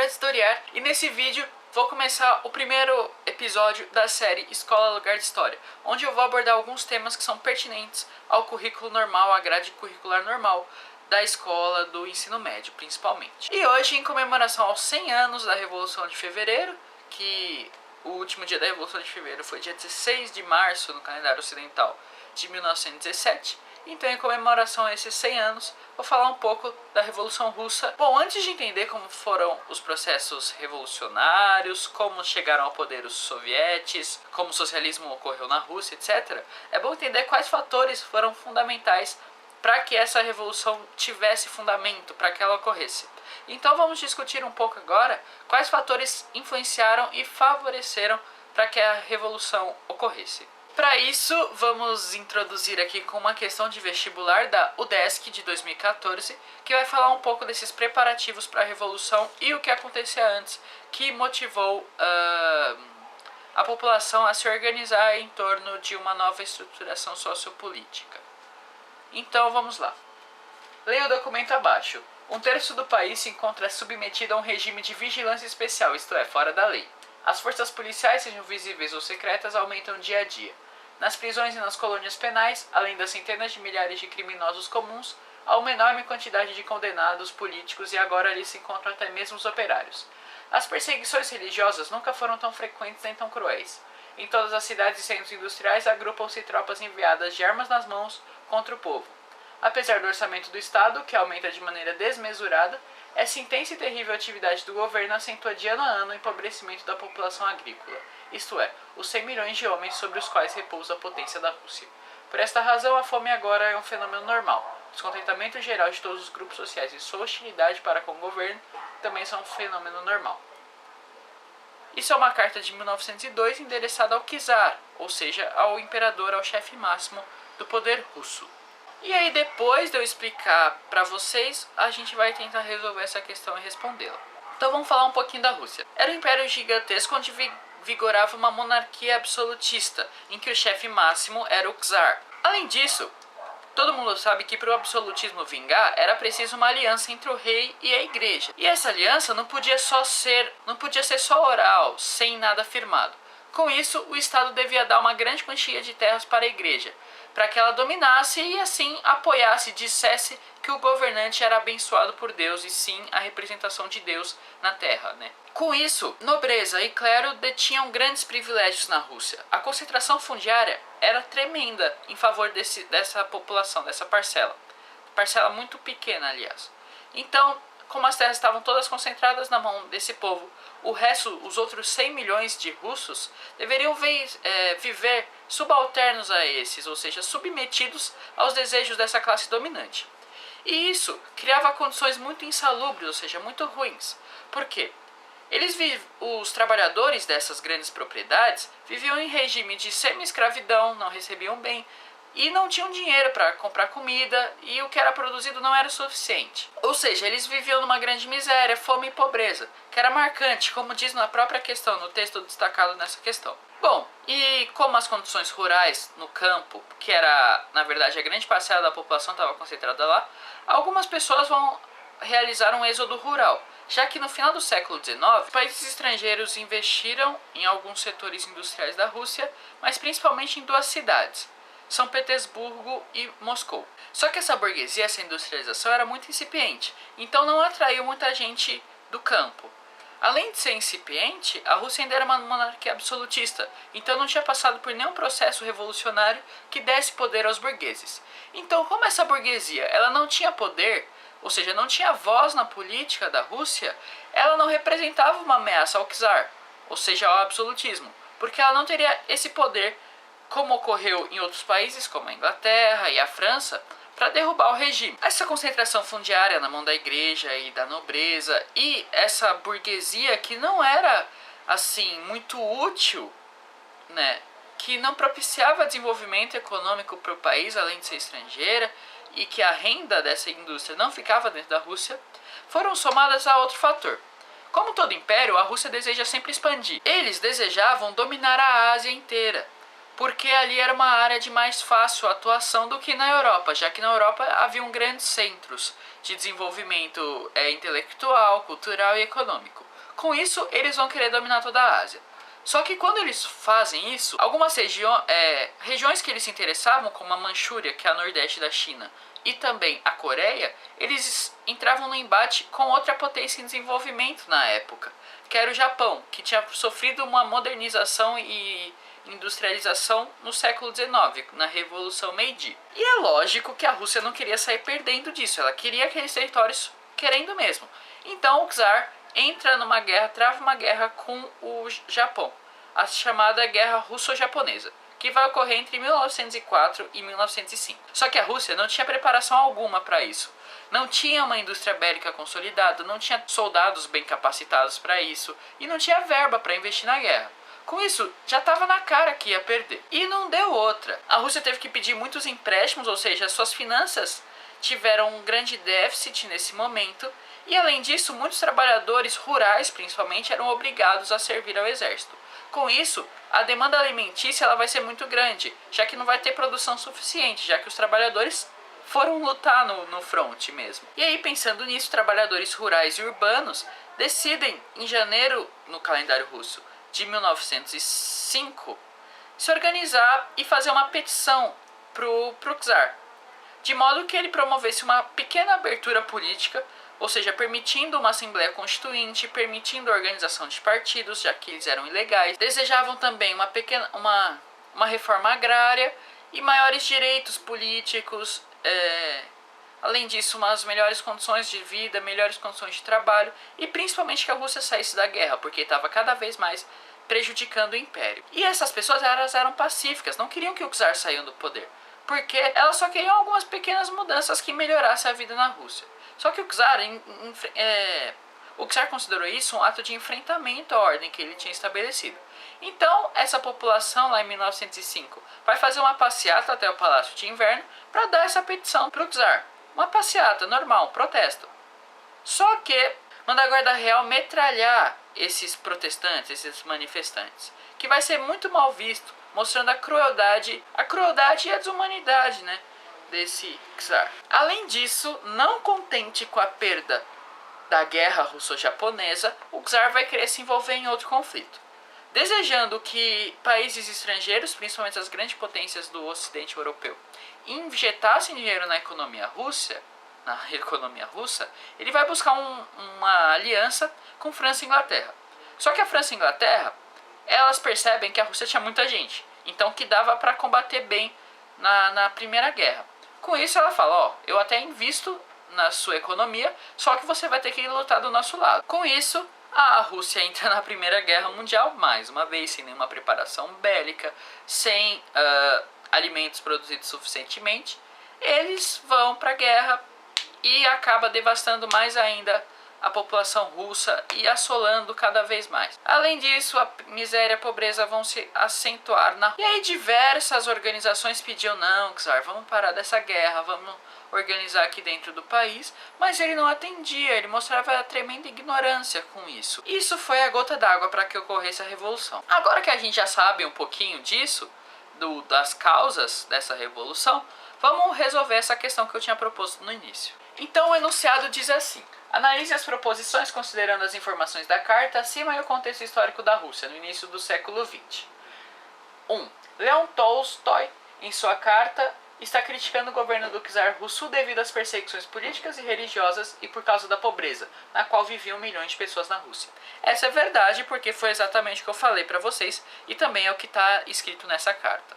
historiar e nesse vídeo vou começar o primeiro episódio da série Escola Lugar de História, onde eu vou abordar alguns temas que são pertinentes ao currículo normal, à grade curricular normal da escola, do ensino médio principalmente. E hoje, em comemoração aos 100 anos da Revolução de Fevereiro, que o último dia da Revolução de Fevereiro foi dia 16 de março no calendário ocidental de 1917, então, em comemoração a esses 100 anos, vou falar um pouco da Revolução Russa. Bom, antes de entender como foram os processos revolucionários, como chegaram ao poder os sovietes, como o socialismo ocorreu na Rússia, etc., é bom entender quais fatores foram fundamentais para que essa revolução tivesse fundamento, para que ela ocorresse. Então vamos discutir um pouco agora quais fatores influenciaram e favoreceram para que a revolução ocorresse. Para isso, vamos introduzir aqui com uma questão de vestibular da UDESC de 2014, que vai falar um pouco desses preparativos para a Revolução e o que acontecia antes, que motivou a população a se organizar em torno de uma nova estruturação sociopolítica. Então, vamos lá. Leia o documento abaixo. 1/3 do país se encontra submetido a um regime de vigilância especial, isto é, fora da lei. As forças policiais, sejam visíveis ou secretas, aumentam dia a dia. Nas prisões e nas colônias penais, além das centenas de milhares de criminosos comuns, há uma enorme quantidade de condenados políticos e agora ali se encontram até mesmo os operários. As perseguições religiosas nunca foram tão frequentes nem tão cruéis. Em todas as cidades e centros industriais agrupam-se tropas enviadas de armas nas mãos contra o povo. Apesar do orçamento do Estado, que aumenta de maneira desmesurada, essa intensa e terrível atividade do governo acentua de ano a ano o empobrecimento da população agrícola, isto é, os 100 milhões de homens sobre os quais repousa a potência da Rússia. Por esta razão, a fome agora é um fenômeno normal. O descontentamento geral de todos os grupos sociais e sua hostilidade para com o governo também são um fenômeno normal. Isso é uma carta de 1902 endereçada ao czar, ou seja, ao imperador, ao chefe máximo do poder russo. E aí, depois de eu explicar para vocês, a gente vai tentar resolver essa questão e respondê-la. Então vamos falar um pouquinho da Rússia. Era um império gigantesco onde vigorava uma monarquia absolutista, em que o chefe máximo era o czar. Além disso, todo mundo sabe que para o absolutismo vingar era preciso uma aliança entre o rei e a igreja. E essa aliança não podia ser só oral, sem nada firmado. Com isso, o Estado devia dar uma grande quantia de terras para a igreja, para que ela dominasse e assim apoiasse e dissesse que o governante era abençoado por Deus e sim a representação de Deus na terra, né? Com isso, nobreza e clero detinham grandes privilégios na Rússia. A concentração fundiária era tremenda em favor dessa população, dessa parcela. Parcela muito pequena, aliás. Então, como as terras estavam todas concentradas na mão desse povo, o resto, os outros 100 milhões de russos, deveriam viver subalternos a esses, ou seja, submetidos aos desejos dessa classe dominante. E isso criava condições muito insalubres, ou seja, muito ruins. Por quê? Os trabalhadores dessas grandes propriedades viviam em regime de semi-escravidão, não recebiam bem, e não tinham dinheiro para comprar comida e o que era produzido não era suficiente. Ou seja, eles viviam numa grande miséria, fome e pobreza, que era marcante, como diz na própria questão, no texto destacado nessa questão. Bom, e como as condições rurais no campo, que era, na verdade, a grande parcela da população estava concentrada lá, algumas pessoas vão realizar um êxodo rural, já que no final do século XIX, países estrangeiros investiram em alguns setores industriais da Rússia, mas principalmente em duas cidades, São Petersburgo e Moscou. Só que essa burguesia, essa industrialização era muito incipiente, então não atraiu muita gente do campo. Além de ser incipiente, a Rússia ainda era uma monarquia absolutista, então não tinha passado por nenhum processo revolucionário que desse poder aos burgueses. Então, como essa burguesia ela não tinha poder, ou seja, não tinha voz na política da Rússia, ela não representava uma ameaça ao czar, ou seja, ao absolutismo, porque ela não teria esse poder, como ocorreu em outros países, como a Inglaterra e a França, para derrubar o regime. Essa concentração fundiária na mão da igreja e da nobreza e essa burguesia que não era assim muito útil, né, que não propiciava desenvolvimento econômico para o país, além de ser estrangeira, e que a renda dessa indústria não ficava dentro da Rússia, foram somadas a outro fator. Como todo império, a Rússia deseja sempre expandir. Eles desejavam dominar a Ásia inteira, porque ali era uma área de mais fácil atuação do que na Europa, já que na Europa haviam grandes centros de desenvolvimento intelectual, cultural e econômico. Com isso, eles vão querer dominar toda a Ásia. Só que quando eles fazem isso, algumas regiões que eles se interessavam, como a Manchúria, que é a nordeste da China, e também a Coreia, eles entravam no embate com outra potência em desenvolvimento na época, que era o Japão, que tinha sofrido uma modernização e industrialização no século XIX, na Revolução Meiji. E é lógico que a Rússia não queria sair perdendo disso, ela queria aqueles territórios querendo mesmo. Então o czar entra numa guerra, trava uma guerra com o Japão, a chamada Guerra Russo-Japonesa, que vai ocorrer entre 1904 e 1905. Só que a Rússia não tinha preparação alguma para isso. Não tinha uma indústria bélica consolidada, não tinha soldados bem capacitados para isso e não tinha verba para investir na guerra. Com isso, já estava na cara que ia perder. E não deu outra. A Rússia teve que pedir muitos empréstimos, ou seja, suas finanças tiveram um grande déficit nesse momento. E além disso, muitos trabalhadores rurais, principalmente, eram obrigados a servir ao exército. Com isso, a demanda alimentícia ela vai ser muito grande, já que não vai ter produção suficiente, já que os trabalhadores foram lutar no fronte mesmo. E aí, pensando nisso, trabalhadores rurais e urbanos decidem, em janeiro, no calendário russo, de 1905, se organizar e fazer uma petição pro czar, de modo que ele promovesse uma pequena abertura política, ou seja, permitindo uma Assembleia Constituinte, permitindo a organização de partidos, já que eles eram ilegais. Desejavam também uma reforma agrária e maiores direitos políticos, além disso, umas melhores condições de vida, melhores condições de trabalho e principalmente que a Rússia saísse da guerra, porque estava cada vez mais prejudicando o Império. E essas pessoas eram pacíficas, não queriam que o czar saísse do poder, porque elas só queriam algumas pequenas mudanças que melhorassem a vida na Rússia. Só que o czar considerou isso um ato de enfrentamento à ordem que ele tinha estabelecido. Então, essa população lá em 1905 vai fazer uma passeata até o Palácio de Inverno para dar essa petição para o czar. Uma passeata normal, um protesto. Só que manda a Guarda Real metralhar esses protestantes, esses manifestantes, que vai ser muito mal visto, mostrando a crueldade e a desumanidade, né, desse czar. Além disso, não contente com a perda da guerra russo-japonesa, o czar vai querer se envolver em outro conflito, desejando que países estrangeiros, principalmente as grandes potências do ocidente europeu, injetassem dinheiro na economia russa. Ele vai buscar uma aliança com França e Inglaterra. Só que a França e a Inglaterra, elas percebem que a Rússia tinha muita gente, então que dava para combater bem na Primeira Guerra. Com isso ela fala, eu até invisto na sua economia, só que você vai ter que lutar do nosso lado. Com isso, a Rússia entra na Primeira Guerra Mundial, mais uma vez, sem nenhuma preparação bélica, sem alimentos produzidos suficientemente. Eles vão para a guerra e acaba devastando mais ainda a população russa e assolando cada vez mais. Além disso, a miséria e a pobreza vão se acentuar E aí diversas organizações pediam, não, czar, vamos parar dessa guerra, vamos organizar aqui dentro do país, mas ele não atendia, ele mostrava tremenda ignorância com isso. Isso foi a gota d'água para que ocorresse a revolução. Agora que a gente já sabe um pouquinho disso, das causas dessa revolução, vamos resolver essa questão que eu tinha proposto no início. Então o enunciado diz assim: analise as proposições considerando as informações da carta acima e o contexto histórico da Rússia no início do século XX. 1. Leon Tolstói, em sua carta, está criticando o governo do czar russo devido às perseguições políticas e religiosas e por causa da pobreza, na qual viviam milhões de pessoas na Rússia. Essa é verdade porque foi exatamente o que eu falei para vocês e também é o que está escrito nessa carta.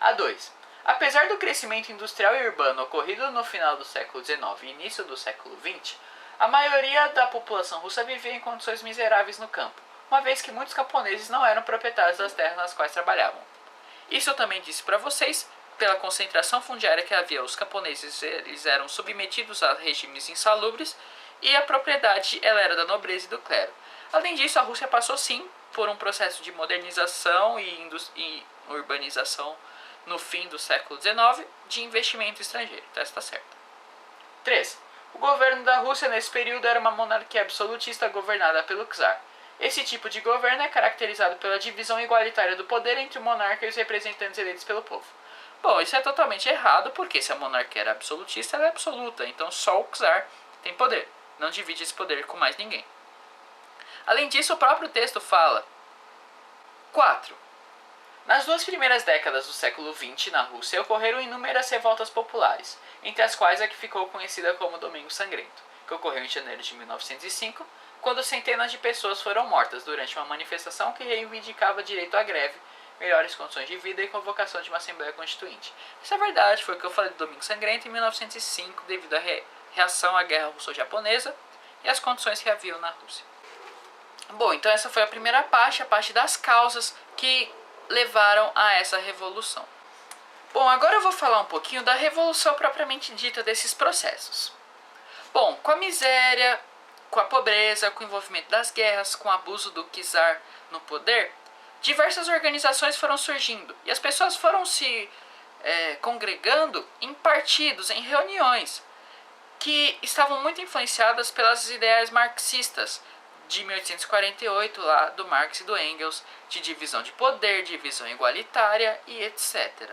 A 2. Apesar do crescimento industrial e urbano ocorrido no final do século XIX e início do século XX, a maioria da população russa vivia em condições miseráveis no campo, uma vez que muitos camponeses não eram proprietários das terras nas quais trabalhavam. Isso eu também disse para vocês, pela concentração fundiária que havia, os camponeses eles eram submetidos a regimes insalubres e a propriedade ela era da nobreza e do clero. Além disso, a Rússia passou sim por um processo de modernização e urbanização no fim do século XIX, de investimento estrangeiro. Então, está certo. 3. O governo da Rússia nesse período era uma monarquia absolutista governada pelo czar. Esse tipo de governo é caracterizado pela divisão igualitária do poder entre o monarca e os representantes eleitos pelo povo. Bom, isso é totalmente errado, porque se a monarquia era absolutista, ela é absoluta, então só o czar tem poder, não divide esse poder com mais ninguém. Além disso, o próprio texto fala: 4. Nas 2 primeiras décadas do século XX, na Rússia, ocorreram inúmeras revoltas populares, entre as quais a que ficou conhecida como Domingo Sangrento, que ocorreu em janeiro de 1905, quando centenas de pessoas foram mortas durante uma manifestação que reivindicava direito à greve, melhores condições de vida e convocação de uma Assembleia Constituinte. Isso é verdade, foi o que eu falei do Domingo Sangrento em 1905, devido à reação à Guerra Russo-Japonesa e às condições que haviam na Rússia. Bom, então essa foi a primeira parte, a parte das causas que levaram a essa revolução. Bom, agora eu vou falar um pouquinho da revolução propriamente dita desses processos. Bom, com a miséria, com a pobreza, com o envolvimento das guerras, com o abuso do czar no poder, diversas organizações foram surgindo e as pessoas foram se congregando em partidos, em reuniões, que estavam muito influenciadas pelas ideias marxistas de 1848, lá do Marx e do Engels, de divisão de poder, divisão igualitária e etc.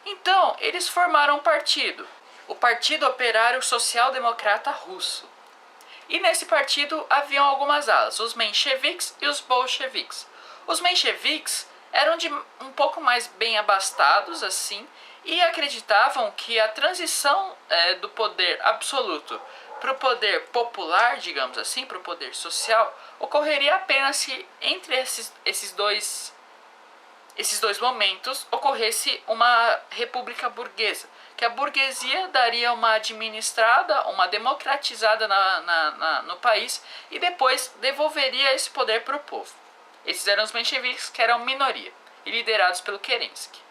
Então, eles formaram um partido, o Partido Operário Social Democrata Russo. E nesse partido haviam algumas alas, os mencheviques e os bolcheviques. Os mencheviques eram um pouco mais bem abastados, assim, e acreditavam que a transição do poder absoluto para o poder popular, digamos assim, para o poder social, ocorreria apenas se entre esses dois momentos ocorresse uma república burguesa, que a burguesia daria uma administrada, uma democratizada no país e depois devolveria esse poder para o povo. Esses eram os mencheviques, que eram minoria, e liderados pelo Kerensky.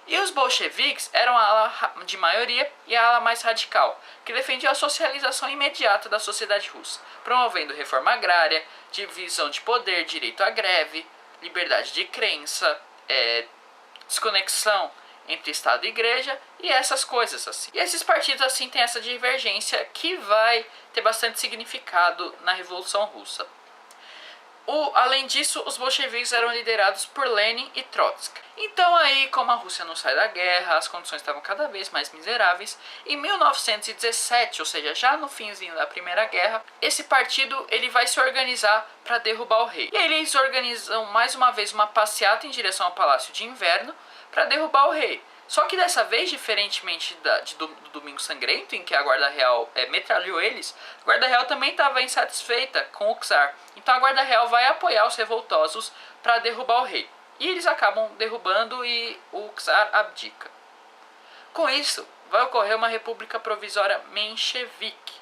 E os bolcheviques eram a ala de maioria e a ala mais radical, que defendia a socialização imediata da sociedade russa, promovendo reforma agrária, divisão de poder, direito à greve, liberdade de crença, desconexão entre Estado e Igreja e essas coisas assim. E esses partidos assim têm essa divergência que vai ter bastante significado na Revolução Russa. Além disso, os bolcheviques eram liderados por Lenin e Trotsky. Então aí, como a Rússia não sai da guerra, as condições estavam cada vez mais miseráveis. Em 1917, ou seja, já no finzinho da Primeira Guerra, esse partido ele vai se organizar para derrubar o rei. E aí eles organizam mais uma vez uma passeata em direção ao Palácio de Inverno para derrubar o rei. Só que dessa vez, diferentemente do Domingo Sangrento, em que a Guarda Real metralhou eles, a Guarda Real também estava insatisfeita com o czar. Então a Guarda Real vai apoiar os revoltosos para derrubar o rei. E eles acabam derrubando e o czar abdica. Com isso, vai ocorrer uma república provisória menchevique,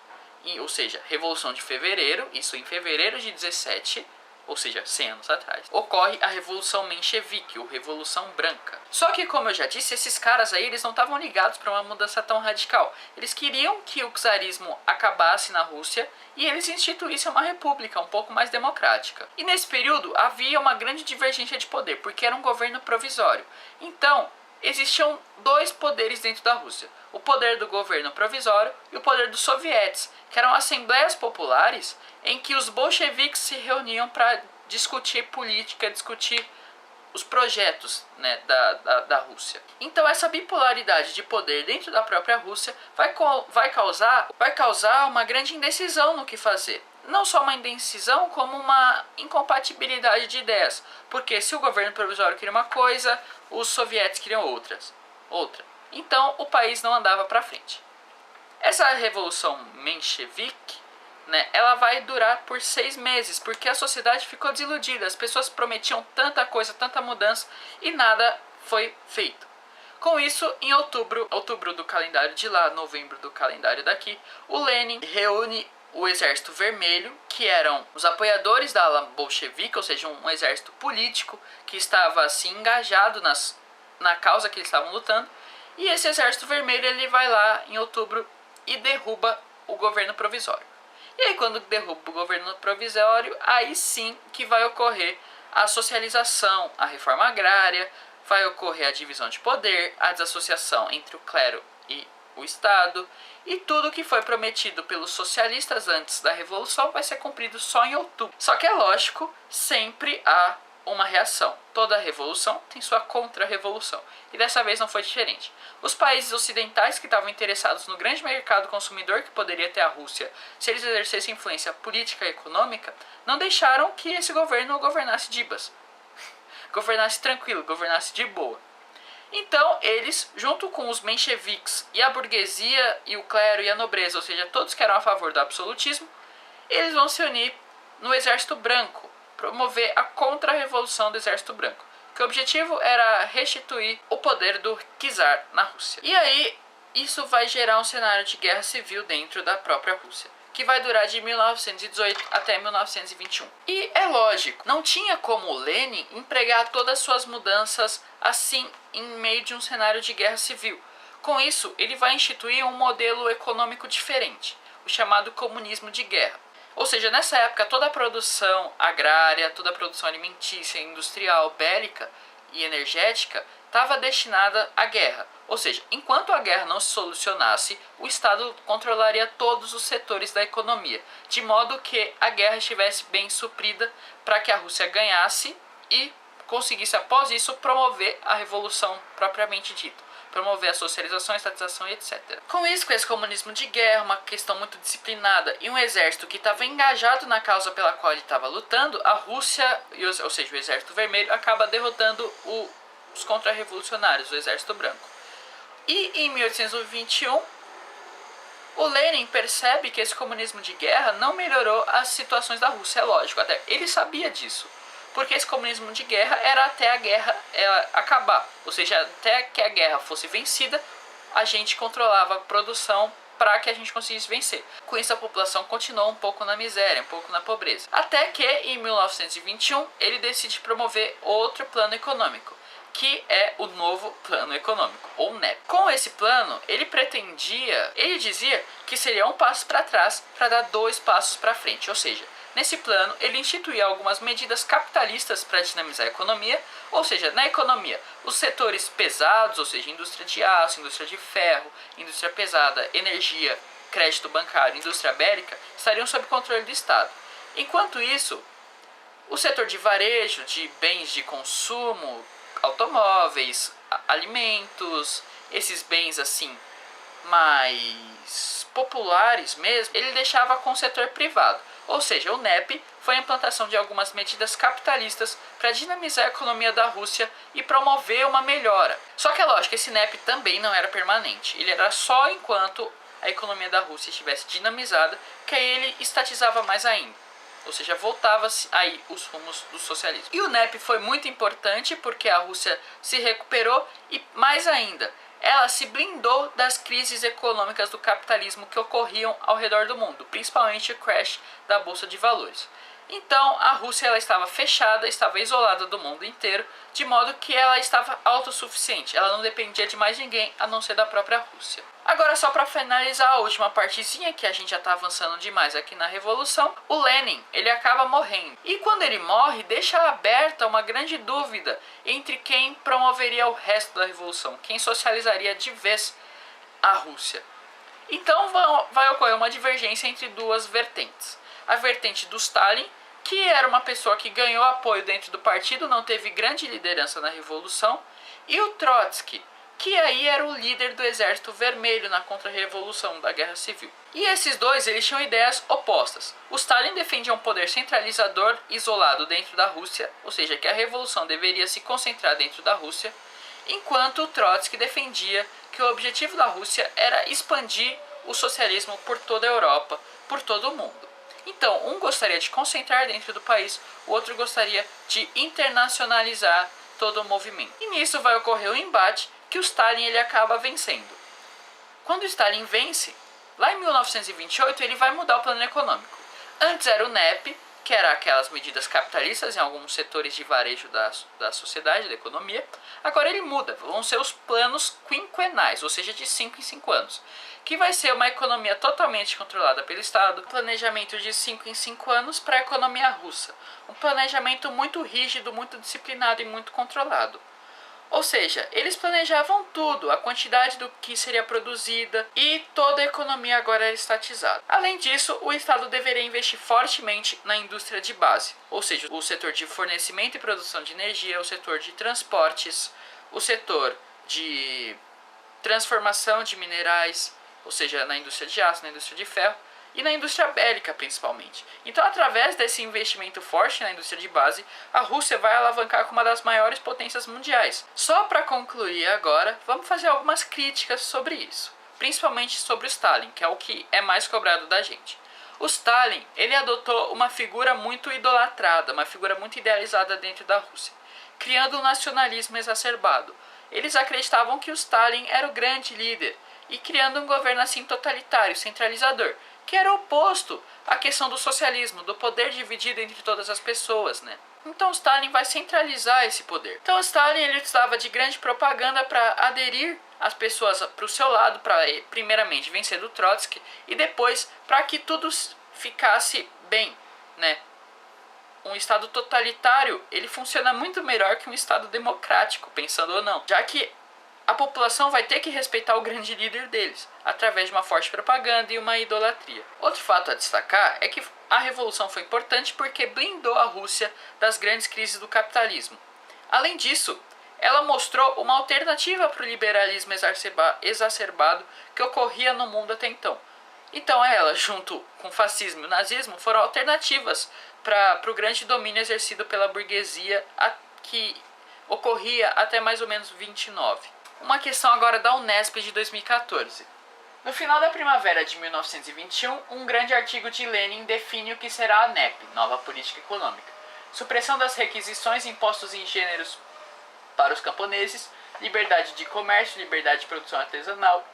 ou seja, Revolução de Fevereiro, isso em fevereiro de 17, ou seja, 100 anos atrás, ocorre a Revolução Menchevique, ou Revolução Branca. Só que, como eu já disse, esses caras aí, eles não estavam ligados para uma mudança tão radical. Eles queriam que o czarismo acabasse na Rússia e eles instituíssem uma república um pouco mais democrática. E nesse período havia uma grande divergência de poder, porque era um governo provisório. Então, existiam dois poderes dentro da Rússia: o poder do governo provisório e o poder dos sovietes, que eram assembleias populares em que os bolcheviques se reuniam para discutir política, discutir os projetos, né, da Rússia. Então essa bipolaridade de poder dentro da própria Rússia vai causar uma grande indecisão no que fazer. Não só uma indecisão, como uma incompatibilidade de ideias. Porque se o governo provisório queria uma coisa, os sovietes queriam outra. Então o país não andava para frente. Essa revolução menchevique, né, ela vai durar por 6 meses, porque a sociedade ficou desiludida. As pessoas prometiam tanta coisa, tanta mudança, e nada foi feito. Com isso, em outubro do calendário de lá, novembro do calendário daqui, o Lenin reúne o Exército Vermelho, que eram os apoiadores da ala bolchevique, ou seja, um exército político que estava assim engajado na causa que eles estavam lutando. E esse Exército Vermelho ele vai lá em outubro e derruba o governo provisório. E aí, quando derruba o governo provisório, aí sim que vai ocorrer a socialização, a reforma agrária, vai ocorrer a divisão de poder, a desassociação entre o clero e o Estado, e tudo que foi prometido pelos socialistas antes da Revolução vai ser cumprido só em outubro. Só que é lógico, sempre há uma reação. Toda revolução tem sua contra-revolução. E dessa vez não foi diferente. Os países ocidentais que estavam interessados no grande mercado consumidor que poderia ter a Rússia se eles exercessem influência política e econômica, não deixaram que esse governo governasse dibas. Governasse tranquilo, governasse de boa. Então, eles, junto com os mencheviques e a burguesia e o clero e a nobreza, ou seja, todos que eram a favor do absolutismo, eles vão se unir no Exército Branco, promover a contra-revolução do Exército Branco, que o objetivo era restituir o poder do czar na Rússia. E aí, isso vai gerar um cenário de guerra civil dentro da própria Rússia, que vai durar de 1918 até 1921. E é lógico, não tinha como Lenin empregar todas as suas mudanças assim em meio de um cenário de guerra civil. Com isso, ele vai instituir um modelo econômico diferente, o chamado comunismo de guerra. Ou seja, nessa época toda a produção agrária, toda a produção alimentícia, industrial, bélica e energética estava destinada à guerra. Ou seja, enquanto a guerra não se solucionasse, o Estado controlaria todos os setores da economia, de modo que a guerra estivesse bem suprida para que a Rússia ganhasse e conseguisse, após isso, promover a revolução propriamente dita. Promover a socialização, a estatização e etc. Com isso, com esse comunismo de guerra, uma questão muito disciplinada e um exército que estava engajado na causa pela qual ele estava lutando, a Rússia, ou seja, o Exército Vermelho, acaba derrotando os contra-revolucionários, o Exército Branco. E em 1821, o Lenin percebe que esse comunismo de guerra não melhorou as situações da Rússia, é lógico, até ele sabia disso. Porque esse comunismo de guerra era até a guerra acabar. Ou seja, até que a guerra fosse vencida, a gente controlava a produção para que a gente conseguisse vencer. Com isso, a população continuou um pouco na miséria, um pouco na pobreza. Até que, em 1921, ele decide promover outro plano econômico, que é o novo plano econômico, ou NEP. Com esse plano, ele dizia que seria um passo para trás para dar 2 passos para frente, ou seja, nesse plano, ele instituía algumas medidas capitalistas para dinamizar a economia, ou seja, na economia, os setores pesados, ou seja, indústria de aço, indústria de ferro, indústria pesada, energia, crédito bancário, indústria bélica, estariam sob controle do Estado. Enquanto isso, o setor de varejo, de bens de consumo, automóveis, alimentos, esses bens assim mais populares mesmo, ele deixava com o setor privado. Ou seja, o NEP foi a implantação de algumas medidas capitalistas para dinamizar a economia da Rússia e promover uma melhora. Só que é lógico que esse NEP também não era permanente. Ele era só enquanto a economia da Rússia estivesse dinamizada, que aí ele estatizava mais ainda. Ou seja, voltava-se aí os rumos do socialismo. E o NEP foi muito importante porque a Rússia se recuperou e, mais ainda, ela se blindou das crises econômicas do capitalismo que ocorriam ao redor do mundo, principalmente o crash da Bolsa de Valores. Então, a Rússia ela estava fechada, estava isolada do mundo inteiro, de modo que ela estava autossuficiente. Ela não dependia de mais ninguém, a não ser da própria Rússia. Agora, só para finalizar a última partezinha, que a gente já está avançando demais aqui na Revolução, o Lenin, ele acaba morrendo. E quando ele morre, deixa aberta uma grande dúvida entre quem promoveria o resto da Revolução, quem socializaria de vez a Rússia. Então, vai ocorrer uma divergência entre duas vertentes. A vertente do Stalin, que era uma pessoa que ganhou apoio dentro do partido, não teve grande liderança na Revolução, e o Trotsky, que aí era o líder do Exército Vermelho na contra-revolução da Guerra Civil. E esses dois, eles tinham ideias opostas. O Stalin defendia um poder centralizador isolado dentro da Rússia, ou seja, que a revolução deveria se concentrar dentro da Rússia, enquanto o Trotsky defendia que o objetivo da Rússia era expandir o socialismo por toda a Europa, por todo o mundo. Então, um gostaria de concentrar dentro do país, o outro gostaria de internacionalizar todo o movimento. E nisso vai ocorrer um embate que o Stalin ele acaba vencendo. Quando o Stalin vence, lá em 1928 ele vai mudar o plano econômico. Antes era o NEP, que era aquelas medidas capitalistas em alguns setores de varejo da sociedade, da economia. Agora ele muda, vão ser os planos quinquenais, ou seja, de 5 em 5 anos. Que vai ser uma economia totalmente controlada pelo Estado, planejamento de 5 em 5 anos para a economia russa. Um planejamento muito rígido, muito disciplinado e muito controlado. Ou seja, eles planejavam tudo, a quantidade do que seria produzida e toda a economia agora era estatizada. Além disso, o Estado deveria investir fortemente na indústria de base, ou seja, o setor de fornecimento e produção de energia, o setor de transportes, o setor de transformação de minerais, ou seja, na indústria de aço, na indústria de ferro, e na indústria bélica principalmente. Então, através desse investimento forte na indústria de base, a Rússia vai alavancar como uma das maiores potências mundiais. Só para concluir agora, vamos fazer algumas críticas sobre isso, principalmente sobre o Stalin, que é o que é mais cobrado da gente. O Stalin, ele adotou uma figura muito idolatrada, uma figura muito idealizada dentro da Rússia, criando um nacionalismo exacerbado. Eles acreditavam que o Stalin era o grande líder e criando um governo assim totalitário, centralizador, que era oposto à questão do socialismo, do poder dividido entre todas as pessoas, né? Então Stalin vai centralizar esse poder. Então Stalin ele precisava de grande propaganda para aderir as pessoas para o seu lado, para primeiramente vencer do Trotsky e depois para que tudo ficasse bem, né? Um estado totalitário, ele funciona muito melhor que um estado democrático, pensando ou não, já que a população vai ter que respeitar o grande líder deles, através de uma forte propaganda e uma idolatria. Outro fato a destacar é que a revolução foi importante porque blindou a Rússia das grandes crises do capitalismo. Além disso, ela mostrou uma alternativa para o liberalismo exacerbado que ocorria no mundo até então. Então ela, junto com o fascismo e o nazismo, foram alternativas para o grande domínio exercido pela burguesia que ocorria até mais ou menos 29. Uma questão agora da Unesp de 2014. No final da primavera de 1921, um grande artigo de Lenin define o que será a NEP, Nova Política Econômica. Supressão das requisições impostos em gêneros para os camponeses, liberdade de comércio, liberdade de produção artesanal,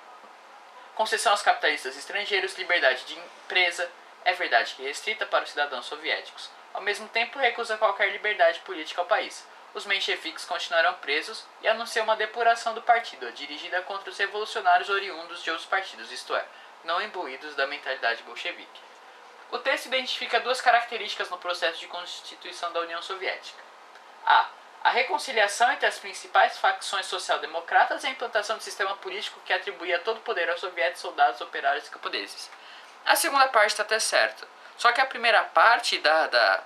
concessão aos capitalistas estrangeiros, liberdade de empresa, é verdade que restrita para os cidadãos soviéticos. Ao mesmo tempo, recusa qualquer liberdade política ao país. Os mencheviques continuarão presos e anunciam uma depuração do partido, dirigida contra os revolucionários oriundos de outros partidos, isto é, não imbuídos da mentalidade bolchevique. O texto identifica duas características no processo de constituição da União Soviética. A reconciliação entre as principais facções social-democratas e a implantação de sistema político que atribuía todo o poder aos soviéticos, soldados, operários e camponeses. A segunda parte está até certa, só que a primeira parte da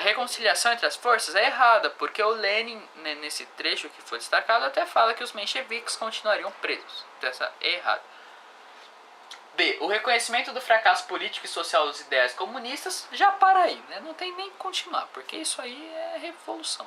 reconciliação entre as forças é errada, porque o Lenin, nesse trecho que foi destacado, até fala que os mencheviques continuariam presos. Então essa é errada. B. O reconhecimento do fracasso político e social dos ideais comunistas já para aí, né? Não tem nem que continuar, porque isso aí é revolução.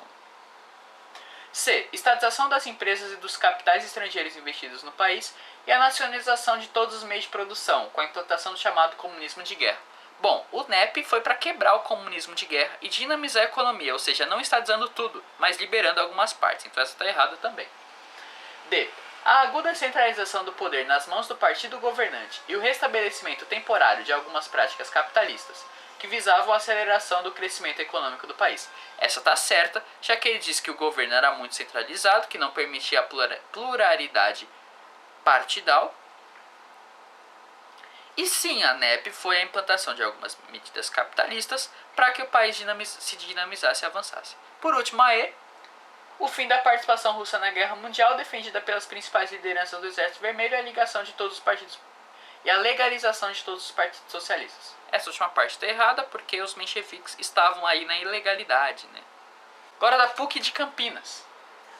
C. Estatização das empresas e dos capitais estrangeiros investidos no país e a nacionalização de todos os meios de produção, com a implantação do chamado comunismo de guerra. Bom, o NEP foi para quebrar o comunismo de guerra e dinamizar a economia, ou seja, não estatizando tudo, mas liberando algumas partes, então essa está errada também. D. A aguda centralização do poder nas mãos do partido governante e o restabelecimento temporário de algumas práticas capitalistas, que visavam a aceleração do crescimento econômico do país. Essa está certa, já que ele diz que o governo era muito centralizado, que não permitia a pluralidade partidal. E sim, a NEP foi a implantação de algumas medidas capitalistas para que o país se dinamizasse e avançasse. Por último, a E, o fim da participação russa na Guerra Mundial, defendida pelas principais lideranças do Exército Vermelho, e a ligação de todos os partidos e a legalização de todos os partidos socialistas. Essa última parte está errada porque os mencheviques estavam aí na ilegalidade, né? Agora da PUC de Campinas.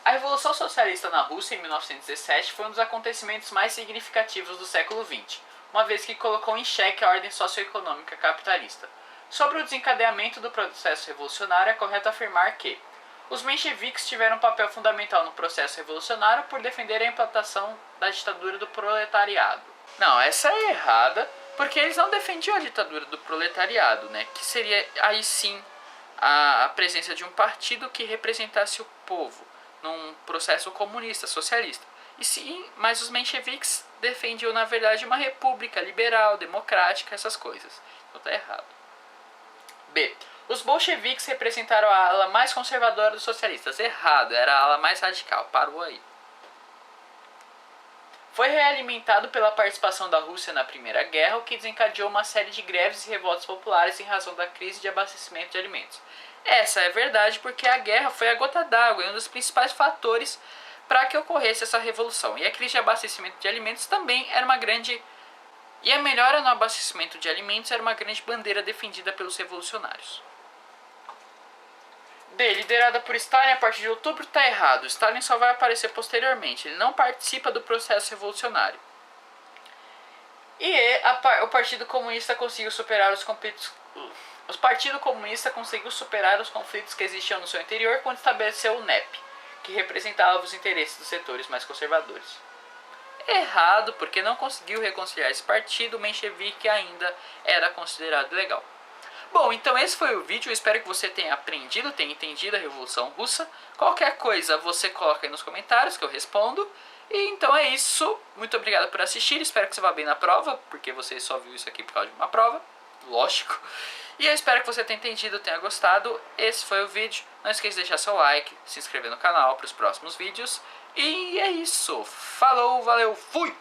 A Revolução Socialista na Rússia em 1917 foi um dos acontecimentos mais significativos do século XX, uma vez que colocou em xeque a ordem socioeconômica capitalista. Sobre o desencadeamento do processo revolucionário, é correto afirmar que os mencheviques tiveram um papel fundamental no processo revolucionário por defender a implantação da ditadura do proletariado. Não, essa é errada, porque eles não defendiam a ditadura do proletariado, né? Que seria aí sim a presença de um partido que representasse o povo num processo comunista, socialista. E sim, mas os mencheviques defendiam na verdade uma república liberal, democrática, essas coisas. Então tá errado. B. Os bolcheviques representaram a ala mais conservadora dos socialistas. Errado, era a ala mais radical. Parou aí. Foi realimentado pela participação da Rússia na Primeira Guerra, o que desencadeou uma série de greves e revoltas populares em razão da crise de abastecimento de alimentos. Essa é verdade porque a guerra foi a gota d'água e um dos principais fatores para que ocorresse essa revolução. E a crise de abastecimento de alimentos também era uma grande... E a melhora no abastecimento de alimentos era uma grande bandeira defendida pelos revolucionários. D. Liderada por Stalin a partir de outubro está errado. Stalin só vai aparecer posteriormente. Ele não participa do processo revolucionário. E o Partido Comunista conseguiu superar os conflitos... O Partido Comunista conseguiu superar os conflitos que existiam no seu interior quando estabeleceu o NEP, que representava os interesses dos setores mais conservadores. Errado, porque não conseguiu reconciliar esse partido menchevique ainda era considerado legal. Bom, então esse foi o vídeo, eu espero que você tenha aprendido, tenha entendido a Revolução Russa. Qualquer coisa você coloca aí nos comentários que eu respondo. E então é isso, muito obrigado por assistir, espero que você vá bem na prova, porque você só viu isso aqui por causa de uma prova, lógico. E eu espero que você tenha entendido, tenha gostado. Esse foi o vídeo. Não esqueça de deixar seu like, se inscrever no canal para os próximos vídeos. E é isso. Falou, valeu, fui!